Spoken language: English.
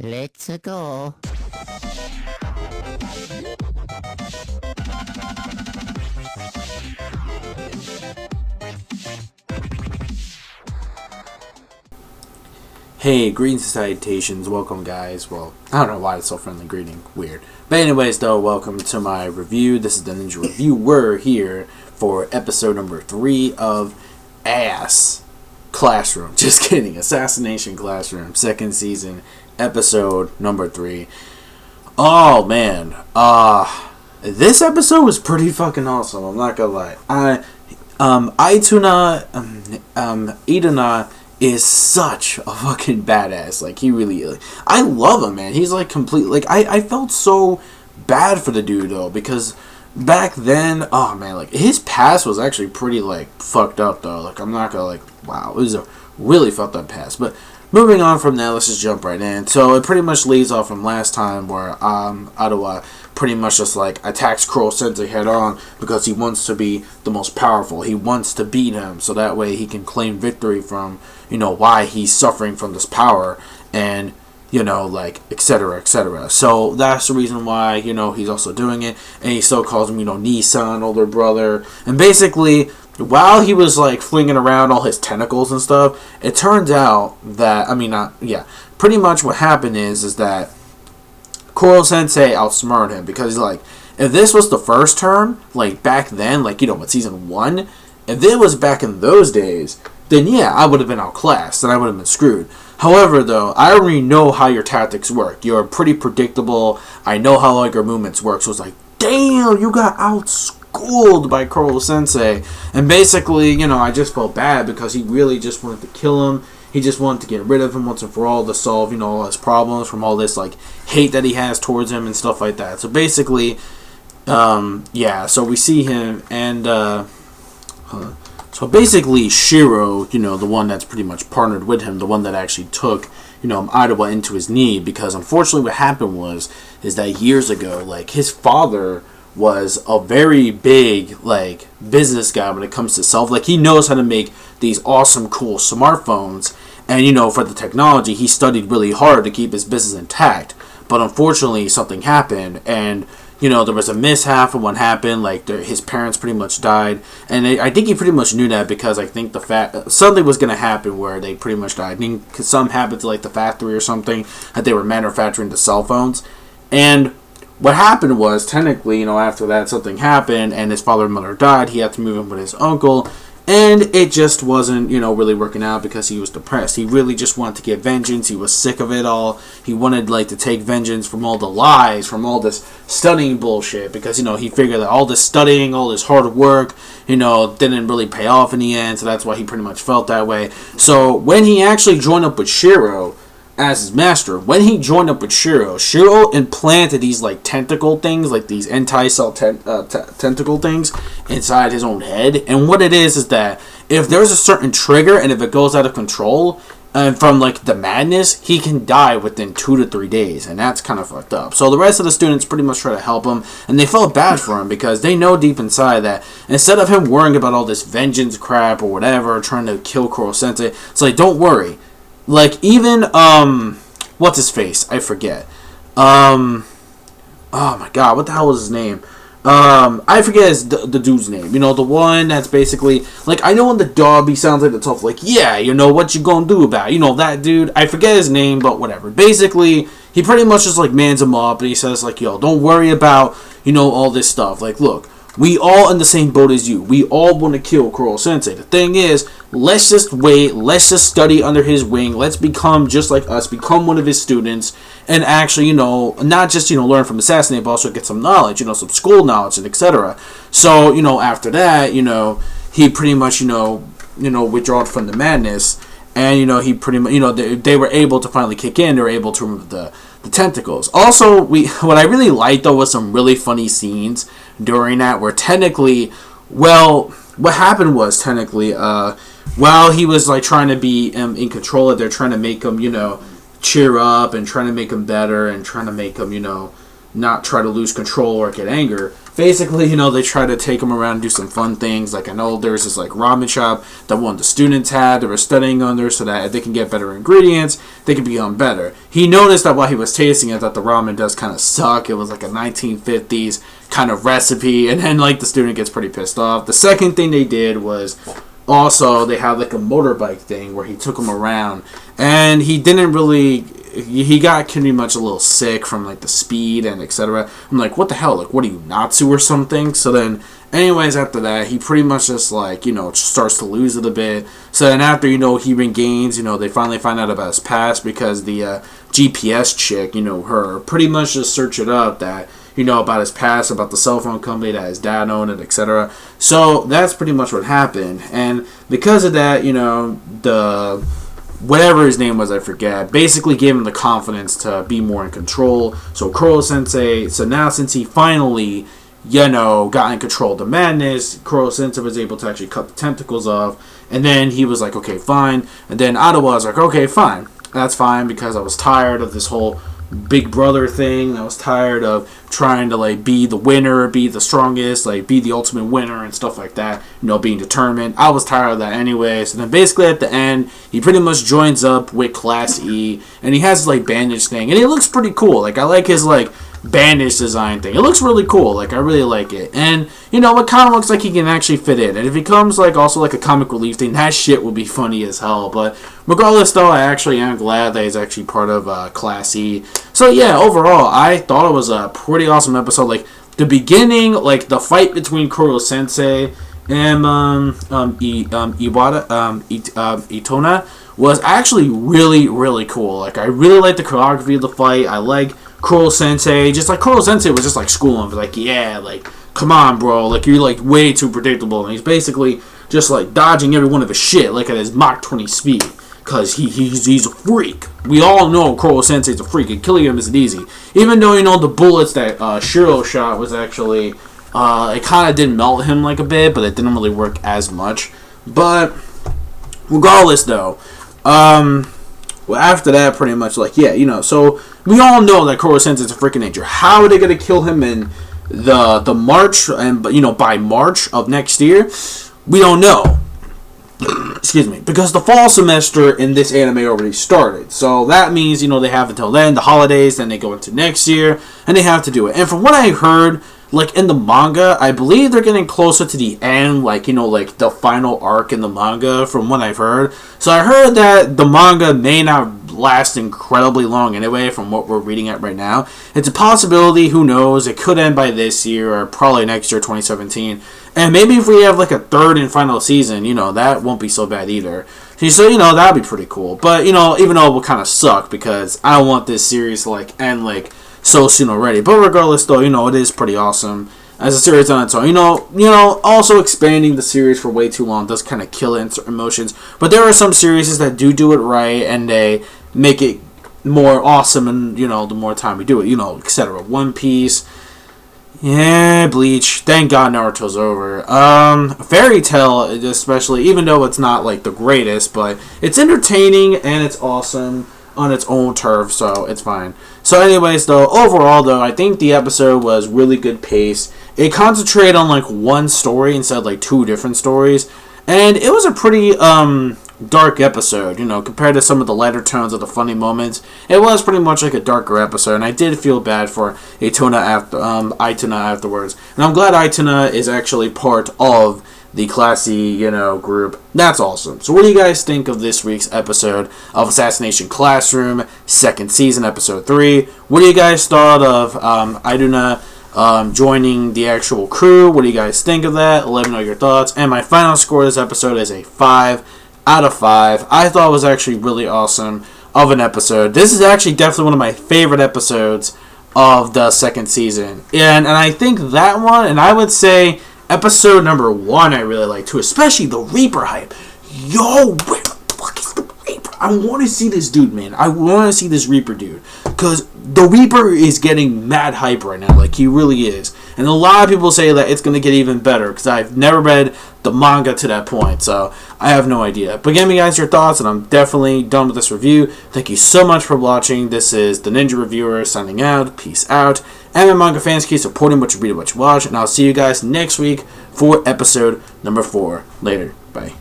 Let's go. Hey, greetings and salutations. Welcome, guys. Well, I don't know why it's so friendly greeting. Weird. But anyways, though, welcome to my review. This is the Ninja Reviewer here for episode number 3 of Classroom. Just kidding. Assassination Classroom. Second season, episode number 3. Oh, man. This episode was pretty fucking awesome. I'm not gonna lie. ITONA is such a fucking badass. Like, he really, I love him, man. He's like complete, like, I felt so bad for the dude though, because back then, oh man, like, his past was actually pretty like fucked up though. Like, I'm not gonna, like, wow, it was a really fucked up past. But moving on from that, let's just jump right in. So it pretty much leads off from last time where ITOWA pretty much just like attacks Kuro Sensei head on because he wants to be the most powerful. He wants to beat him so that way he can claim victory from, you know, why he's suffering from this power and, you know, like, etc., etc. So that's the reason why, you know, he's also doing it. And he still calls him, you know, Nissan, older brother. And basically, while he was like flinging around all his tentacles and stuff, it turns out that, pretty much what happened is that Kuro Sensei outsmarted him because he's like, if this was the first term, like back then, like, you know, with season 1, if it was back in those days, then yeah, I would have been outclassed and I would have been screwed. However, though, I already know how your tactics work. You're pretty predictable. I know how like your movements work. So it's like, damn, you got outschooled by Kuro Sensei. And basically, you know, I just felt bad because he really just wanted to kill him. He just wanted to get rid of him once and for all to solve, you know, all his problems from all this, like, hate that he has towards him and stuff like that. So basically, so we see him, and, so basically Shiro, you know, the one that's pretty much partnered with him, the one that actually took, you know, ITOWA into his knee, because unfortunately what happened is that years ago, like, his father was a very big, like, business guy when it comes to like, he knows how to make these awesome, cool smartphones, and, you know, for the technology, he studied really hard to keep his business intact, but unfortunately, something happened, and, you know, there was a mishap, and what happened, like, his parents pretty much died, and I think he pretty much knew that, because I think something was going to happen where they pretty much died. I think something happened to, like, the factory or something, that they were manufacturing the cell phones, and what happened was, technically, you know, after that, something happened, and his father and mother died. He had to move in with his uncle, and it just wasn't, you know, really working out because he was depressed. He really just wanted to get vengeance. He was sick of it all. He wanted, like, to take vengeance from all the lies, from all this studying bullshit, because, you know, he figured that all this studying, all this hard work, you know, didn't really pay off in the end, so that's why he pretty much felt that way. So when he actually joined up with Shiro as his master, when he joined up with Shiro implanted these, like, tentacle things, like these anti-cell tentacle things inside his own head. And what it is that if there's a certain trigger and if it goes out of control and from, like, the madness, he can die within 2 to 3 days, and that's kind of fucked up. So the rest of the students pretty much try to help him, and they felt bad for him because they know deep inside that instead of him worrying about all this vengeance crap or whatever, trying to kill Kuro Sensei, it's like, don't worry. Like, even, what's his face? I forget. Oh my god, what the hell was his name? I forget the dude's name. You know, the one that's basically, like, I know in the dub he sounds like the tough, like, yeah, you know, what you gonna do about it? You know, that dude, I forget his name, but whatever. Basically, he pretty much just, like, mans him up, and he says, like, yo, don't worry about, you know, all this stuff. Like, look, we all in the same boat as you. We all want to kill Kuro Sensei. The thing is, let's just wait. Let's just study under his wing. Let's become just like us. Become one of his students. And actually, you know, not just, you know, learn from Assassinate, but also get some knowledge. You know, some school knowledge and etc. So, you know, after that, you know, he pretty much, you know, withdrawed from the madness. And, you know, he pretty much, you know, they were able to finally kick in. They were able to remove the tentacles. Also, what I really liked, though, was some really funny scenes during that where technically, well, what happened was technically, while he was, like, trying to be in control of it, they're trying to make him, you know, cheer up and trying to make him better and trying to make him, you know, not try to lose control or get anger. basically, they try to take him around and do some fun things. Like, I know there's this, like, ramen shop that one of the students had they were studying under so that if they can get better ingredients, they can become better. He noticed that while he was tasting it, that the ramen does kind of suck. It was like a 1950s kind of recipe, and then, like, the student gets pretty pissed off. The second thing they did was also they had, like, a motorbike thing where he took him around, and he didn't really... He got pretty much a little sick from, like, the speed and etc. I'm like, what the hell? Like, what are you, Natsu or something? So then, anyways, after that, he pretty much just, like, starts to lose it a bit. So then after, he regains, they finally find out about his past because the GPS chick, her, pretty much just search it up that, about his past, about the cell phone company that his dad owned, and etc. So that's pretty much what happened. And because of that, the... whatever his name was, I forget, basically gave him the confidence to be more in control. So Kuro-sensei, so now since he finally, got in control of the madness, Kuro-sensei was able to actually cut the tentacles off. And then he was like, okay, fine. And then ITOWA was like, okay, fine. That's fine because I was tired of this whole big brother thing. I was tired of trying to, like, be the winner, be the strongest, like, be the ultimate winner and stuff like that, being determined. I was tired of that anyway. So then basically at the end, he pretty much joins up with Class E, and he has his, like, bandage thing, and it looks pretty cool. Like, I like his, like, bandage design thing. It looks really cool. Like, I really like it. And, it kind of looks like he can actually fit in. And if he becomes, like, also, like, a comic relief thing, that shit would be funny as hell. But regardless, though, I actually am glad that he's actually part of Class E. So, yeah, overall, I thought it was a pretty awesome episode. Like, the beginning, like, the fight between Kuro-sensei and ITONA was actually really, really cool. Like, I really like the choreography of the fight. I like Kuro-sensei. Just, like, Kuro-sensei was just, like, schooling him. Like, yeah, like, come on, bro. Like, you're, like, way too predictable. And he's basically just, like, dodging every one of his shit, like, at his Mach 20 speed. Because he's a freak. We all know Kuro-sensei's a freak, and killing him isn't easy. Even though, the bullets that Shiro shot was actually... it kind of did melt him, like, a bit, but it didn't really work as much. But, regardless, though... well, after that, pretty much, like, yeah, so... We all know that Kuro-sensei's a freaking nature. How are they going to kill him in the March, and by March of next year? We don't know. Excuse me, because the fall semester in this anime already started. So that means, they have until then, the holidays, then they go into next year, and they have to do it. And from what I heard, like, in the manga, I believe they're getting closer to the end, like, like, the final arc in the manga, from what I've heard. So I heard that the manga may not last incredibly long anyway, from what we're reading at right now. It's a possibility, who knows, it could end by this year, or probably next year, 2017. And maybe if we have, like, a third and final season, that won't be so bad either. So, that'd be pretty cool. But, even though it will kind of suck, because I don't want this series to, like, end, like, so soon already. But regardless, though, it is pretty awesome as a series on its own. Also expanding the series for way too long does kind of kill it in certain emotions. But there are some series that do it right, and they make it more awesome, and, the more time we do it, etc. One Piece... Yeah, Bleach. Thank God Naruto's over. Fairy Tail, especially, even though it's not, like, the greatest, but it's entertaining and it's awesome on its own turf, so it's fine. So anyways, though, overall, though, I think the episode was really good pace. It concentrated on, like, one story instead of, like, two different stories, and it was a pretty, dark episode, compared to some of the lighter tones of the funny moments. It was pretty much like a darker episode, and I did feel bad for ITONA afterwards. And I'm glad ITONA is actually part of the classy, group. That's awesome. So what do you guys think of this week's episode of Assassination Classroom, second season, episode 3? What do you guys thought of ITONA joining the actual crew? What do you guys think of that? Let me know your thoughts. And my final score of this episode is a 5 out of 5. I thought it was actually really awesome of an episode. This is actually definitely one of my favorite episodes of the second season. And I think that one, and I would say episode number 1 I really like too, especially the Reaper hype. Yo, where the fuck is the Reaper? I want to see this dude, man. I want to see this Reaper dude. Because the Reaper is getting mad hype right now. Like, he really is. And a lot of people say that it's going to get even better, because I've never read the manga to that point. So I have no idea. But give me guys your thoughts, and I'm definitely done with this review. Thank you so much for watching. This is the Ninja Reviewer signing out. Peace out. And manga fans, keep supporting what you read and what you watch. And I'll see you guys next week for episode number 4. Later. Bye.